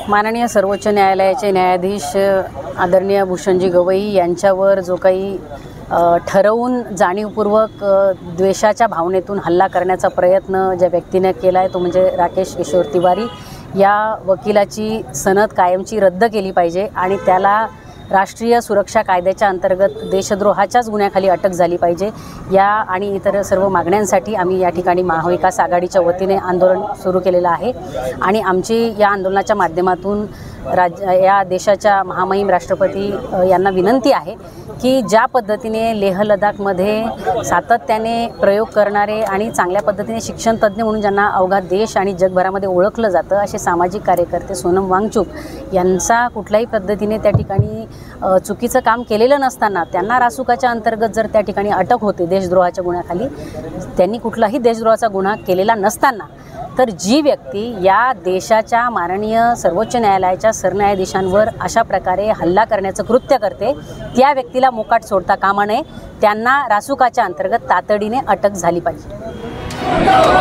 माननीय सर्वोच्च न्यायालयाचे न्यायाधीश आदरणीय भूषणजी गवई यांच्यावर जो काही ठरवून जाणीवपूर्वक द्वेषाच्या भावनेतून हल्ला करण्याचा प्रयत्न ज्या व्यक्तीने केला आहे तो म्हणजे राकेश किशोर तिवारी, या वकिलाची सनद कायमची रद्द केली पाहिजे आणि त्याला राष्ट्रीय सुरक्षा कायद्याच्या अंतर्गत देशद्रोहाच्याच गुन्ह्याखाली अटक झाली पाहिजे। या आणि इतर सर्व मागण्यांसाठी आम्ही या ठिकाणी महाविकास आघाडीच्या वतीने आंदोलन सुरू केलेलं आहे आणि आमची या आंदोलनाच्या माध्यमातून या देशाच्या महामहिम राष्ट्रपती यांना विनंती आहे की ज्या पद्धतीने लेह लडाखमध्ये सातत्याने प्रयोग करणारे आणि चांगल्या पद्धतीने शिक्षण तज्ज्ञ म्हणून ज्यांना अवघा देश आणि जगभरामध्ये ओळखलं जातं असे सामाजिक कार्यकर्ते सोनम वांगचुक यांचा कुठल्याही पद्धतीने त्या ठिकाणी चुकीचं काम केलेलं नसताना त्यांना रासुकाच्या अंतर्गत जर त्या ठिकाणी अटक होते देशद्रोहाच्या गुन्ह्याखाली, त्यांनी कुठलाही देशद्रोहाचा गुन्हा केलेला नसताना तर जी व्यक्ती या देशाच्या माननीय सर्वोच्च न्यायालयाच्या सरन्यायाधीशांवर अशा प्रकारे हल्ला करण्याचं कृत्य करते त्या व्यक्तीला मोकाट सोडता कामा नये, त्यांना रासुकाच्या अंतर्गत तातडीने अटक झाली पाहिजे।